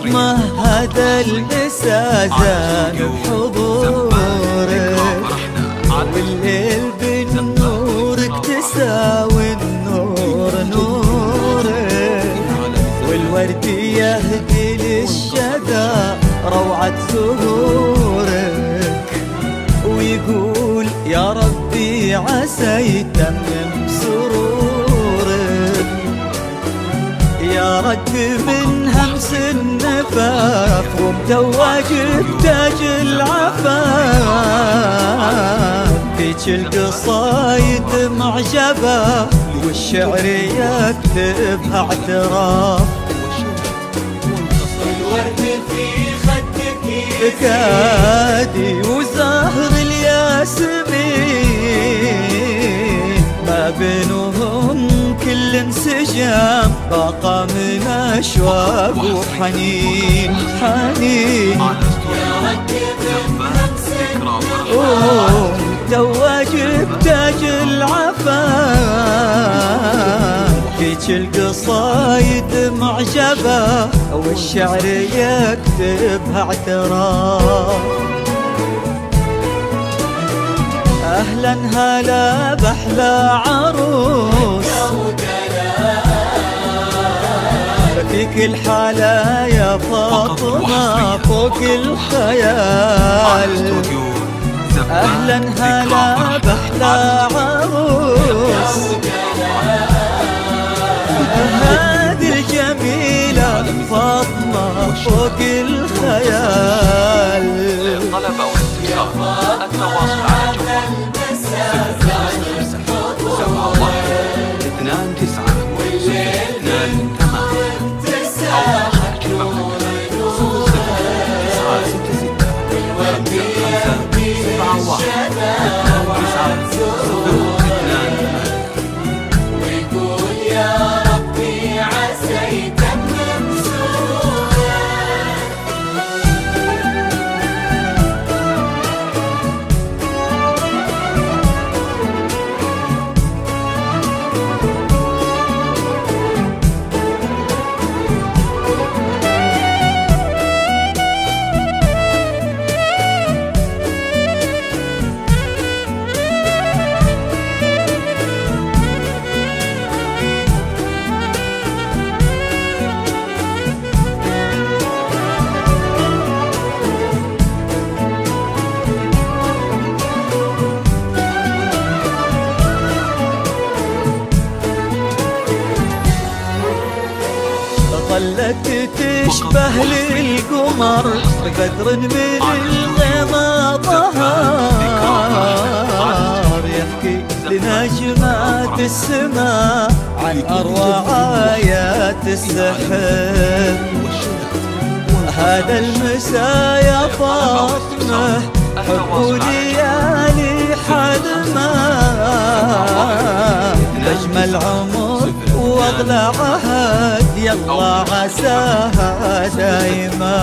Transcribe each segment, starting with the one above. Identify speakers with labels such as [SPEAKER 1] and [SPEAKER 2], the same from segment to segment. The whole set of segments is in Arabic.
[SPEAKER 1] فاطمة هذا المساء زان بحضورك، والليل بنورك تساوي النور نورك، والورد يهدي للشذا روعة زهورك، ويقول يا ربي عسى يتمم سرورك، يا رد من همس النفاف ومتوج بتاج العفاف، فيك القصايد معجبة والشعر يكتبها اعتراف،
[SPEAKER 2] الورد في خدك
[SPEAKER 1] كادي وزهر الياسمين، ما بينهم كل انسجام باقى من اشواق وحنين حنين،
[SPEAKER 2] يا رد من همس
[SPEAKER 1] توج بتاج العفاف، فيك القصايد معجبة والشعر يكتبها اعتراف، أهلا هلا بأحلى عروس فيك الحالة يا فاطمة فوق الخيال، أهلا هلا بأحلى عروس هذه الجميلة فاطمة فوق الخيال.
[SPEAKER 3] طلب أو استفسار التواصل على جوال 02928
[SPEAKER 2] ويقول يا ربي عسى يتمم
[SPEAKER 1] ظلت تشبه للقمر بدر من الغما ظهر، يحكي لنجمات السماء عن أروع آيات السحر، هذا المساء يا فاطمة حب ليالي حلمة، أجمل عمر واغلى عهد يلا عساها دايما،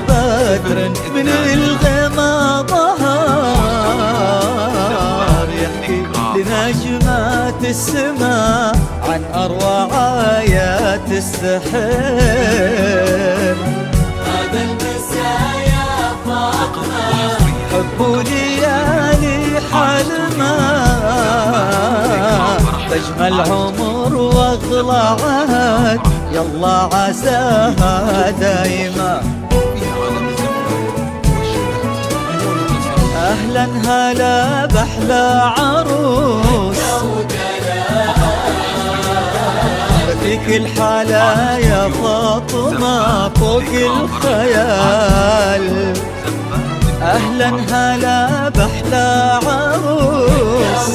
[SPEAKER 1] بدر من الغما ظهر، يحكي لنجمات السماء عن أروع آيات السحر،
[SPEAKER 2] هذا المساء يا فاطمة
[SPEAKER 1] حب ليالي حلمة، تجمل عمر واغلى عهد يلا عساها دايما، أهلا هلا بأحلى عروس فيك الحالة يا فاطمة فوق الخيال، أهلا هلا بأحلى عروس